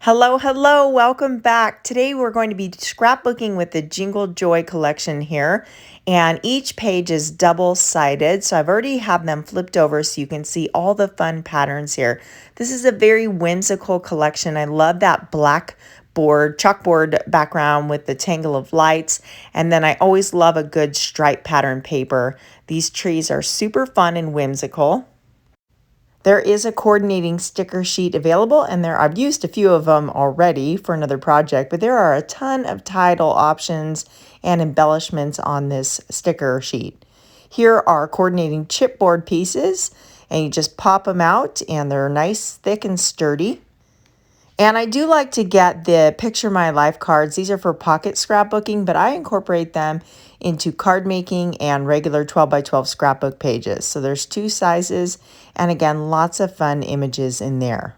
Hello, hello, welcome back. Today we're going to be scrapbooking with the Jingle Joy collection here, and each page is double-sided, so I've already have them flipped over so you can see all the fun patterns here. This is a very whimsical collection. I love that black chalkboard background with the tangle of lights, and then I always love a good stripe pattern paper. These trees are super fun and whimsical. There is a coordinating sticker sheet available, and I've used a few of them already for another project, but there are a ton of title options and embellishments on this sticker sheet. Here are coordinating chipboard pieces, and you just pop them out, and they're nice, thick, and sturdy. And I do like to get the Picture My Life cards. These are for pocket scrapbooking, but I incorporate them into card making and regular 12 by 12 scrapbook pages. So there's two sizes, and again, lots of fun images in there.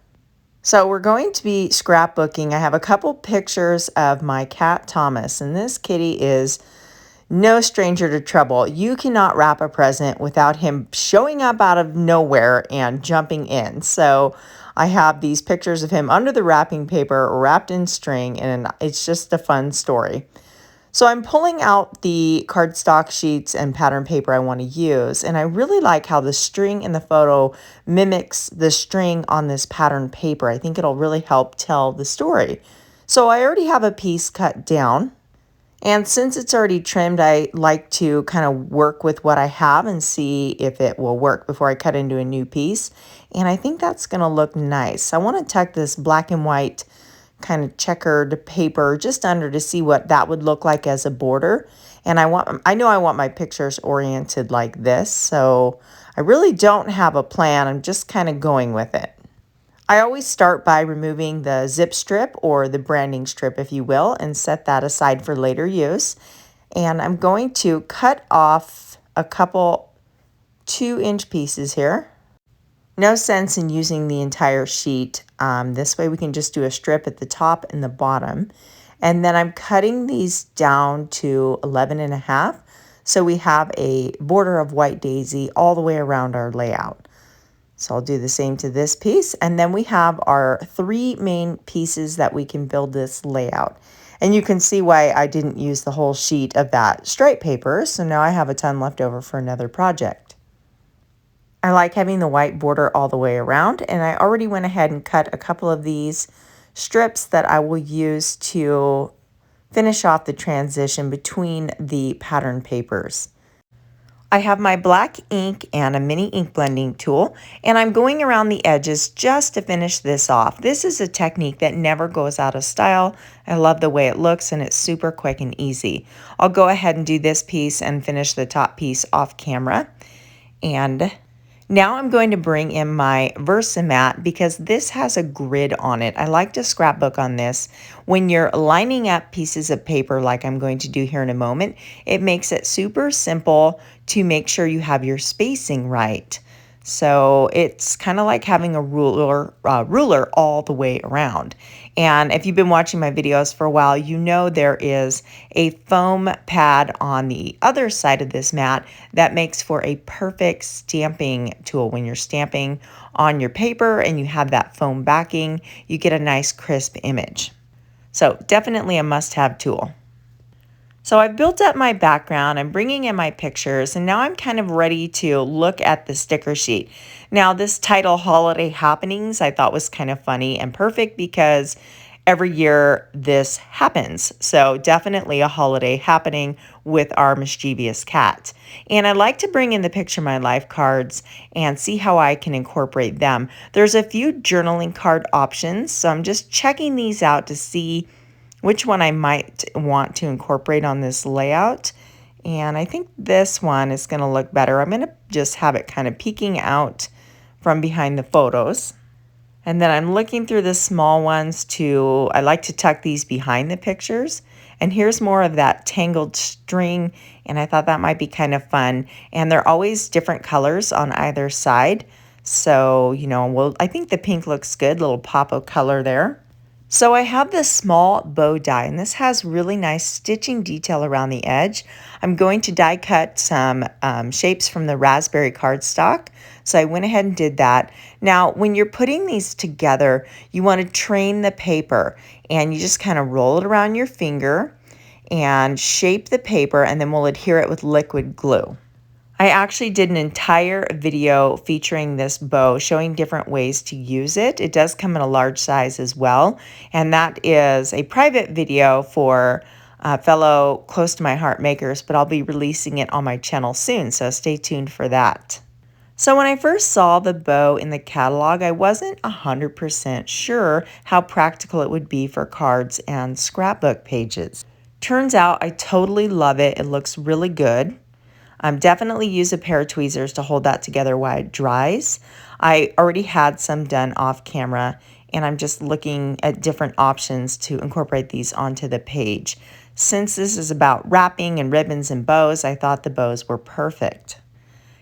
So we're going to be scrapbooking. I have a couple pictures of my cat Thomas, and this kitty is no stranger to trouble. You cannot wrap a present without him showing up out of nowhere and jumping in. So I have these pictures of him under the wrapping paper, wrapped in string, and it's just a fun story. So I'm pulling out the cardstock sheets and pattern paper I want to use, and I really like how the string in the photo mimics the string on this pattern paper. I think it'll really help tell the story. So I already have a piece cut down. And since it's already trimmed, I like to kind of work with what I have and see if it will work before I cut into a new piece. And I think that's going to look nice. I want to tuck this black and white kind of checkered paper just under to see what that would look like as a border. And I know I want my pictures oriented like this, so I really don't have a plan. I'm just kind of going with it. I always start by removing the zip strip or the branding strip, if you will, and set that aside for later use. And I'm going to cut off a couple 2-inch pieces here. No sense in using the entire sheet. This way we can just do a strip at the top and the bottom. And then I'm cutting these down to 11.5. So we have a border of white daisy all the way around our layout. So I'll do the same to this piece, and then we have our 3 main pieces that we can build this layout. And you can see why I didn't use the whole sheet of that stripe paper, so now I have a ton left over for another project. I like having the white border all the way around, and I already went ahead and cut a couple of these strips that I will use to finish off the transition between the pattern papers. I have my black ink and a mini ink blending tool, and I'm going around the edges just to finish this off. This is a technique that never goes out of style. I love the way it looks, and it's super quick and easy. I'll go ahead and do this piece and finish the top piece off camera. And now I'm going to bring in my Versamat because this has a grid on it. I like to scrapbook on this. When you're lining up pieces of paper like I'm going to do here in a moment, it makes it super simple to make sure you have your spacing right. So it's kind of like having a ruler all the way around. And if you've been watching my videos for a while, you know there is a foam pad on the other side of this mat that makes for a perfect stamping tool. When you're stamping on your paper and you have that foam backing, you get a nice crisp image. So definitely a must-have tool. So I've built up my background, I'm bringing in my pictures, and now I'm kind of ready to look at the sticker sheet. Now this title, Holiday Happenings, I thought was kind of funny and perfect because every year this happens. So definitely a holiday happening with our mischievous cat. And I like to bring in the Picture My Life cards and see how I can incorporate them. There's a few journaling card options, so I'm just checking these out to see which one I might want to incorporate on this layout. And I think this one is going to look better. I'm going to just have it kind of peeking out from behind the photos. And then I'm looking through the small ones too. I like to tuck these behind the pictures. And here's more of that tangled string, and I thought that might be kind of fun. And they're always different colors on either side. So, I think the pink looks good, little pop of color there. So I have this small bow die, and this has really nice stitching detail around the edge. I'm going to die cut some shapes from the raspberry cardstock. So I went ahead and did that. Now, when you're putting these together, you want to train the paper, and you just kind of roll it around your finger and shape the paper, and then we'll adhere it with liquid glue. I actually did an entire video featuring this bow, showing different ways to use it. It does come in a large size as well, and that is a private video for fellow close to my heart makers, but I'll be releasing it on my channel soon, so stay tuned for that. So when I first saw the bow in the catalog, I wasn't 100% sure how practical it would be for cards and scrapbook pages. Turns out I totally love it. It looks really good. Definitely use a pair of tweezers to hold that together while it dries. I already had some done off camera, and I'm just looking at different options to incorporate these onto the page. Since this is about wrapping and ribbons and bows, I thought the bows were perfect.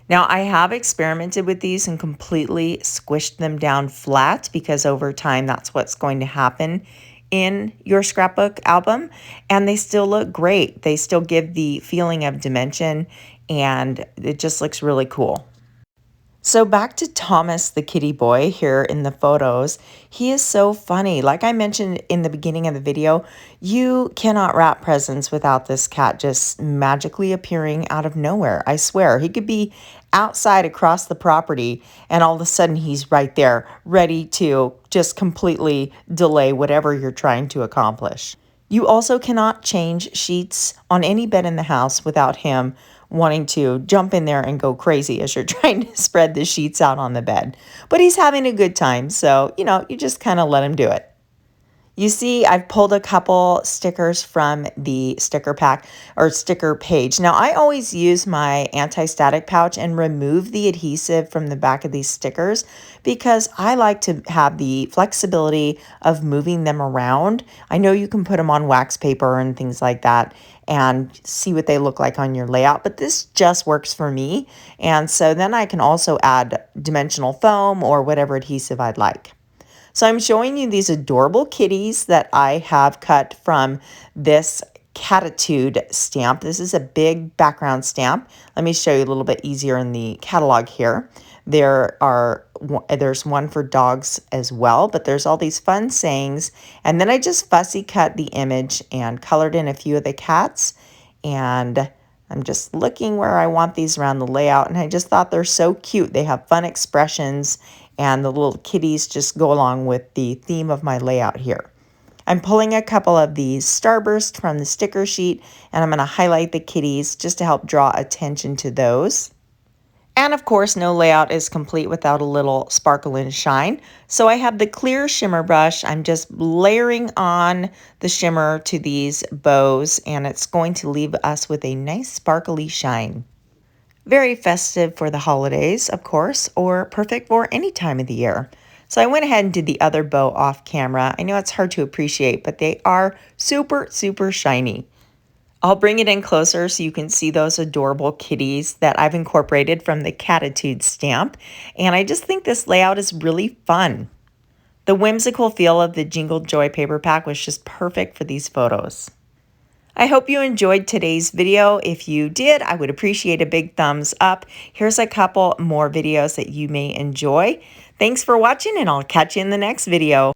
Now, I have experimented with these and completely squished them down flat, because over time that's what's going to happen in your scrapbook album, and they still look great. They still give the feeling of dimension, and it just looks really cool. So back to Thomas the kitty boy here in the photos. He is so funny. Like I mentioned in the beginning of the video, you cannot wrap presents without this cat just magically appearing out of nowhere. I swear, he could be outside across the property, and all of a sudden he's right there, ready to just completely delay whatever you're trying to accomplish. You also cannot change sheets on any bed in the house without him wanting to jump in there and go crazy as you're trying to spread the sheets out on the bed. But he's having a good time, so, you just kind of let him do it. You see, I've pulled a couple stickers from the sticker pack or sticker page. Now, I always use my anti-static pouch and remove the adhesive from the back of these stickers, because I like to have the flexibility of moving them around. I know you can put them on wax paper and things like that and see what they look like on your layout, but this just works for me. And so then I can also add dimensional foam or whatever adhesive I'd like. So I'm showing you these adorable kitties that I have cut from this Cattitude stamp. This is a big background stamp. Let me show you a little bit easier in the catalog here. There's one for dogs as well, but there's all these fun sayings. And then I just fussy cut the image and colored in a few of the cats. And I'm just looking where I want these around the layout, and I just thought they're so cute. They have fun expressions, and the little kitties just go along with the theme of my layout here. I'm pulling a couple of these starbursts from the sticker sheet, and I'm going to highlight the kitties just to help draw attention to those. And of course, no layout is complete without a little sparkle and shine. So I have the clear shimmer brush. I'm just layering on the shimmer to these bows, and it's going to leave us with a nice sparkly shine. Very festive for the holidays, of course, or perfect for any time of the year. So I went ahead and did the other bow off camera. I know it's hard to appreciate, but they are super, super shiny. I'll bring it in closer so you can see those adorable kitties that I've incorporated from the Cattitude stamp. And I just think this layout is really fun. The whimsical feel of the Jingle Joy paper pack was just perfect for these photos. I hope you enjoyed today's video. If you did, I would appreciate a big thumbs up. Here's a couple more videos that you may enjoy. Thanks for watching, and I'll catch you in the next video.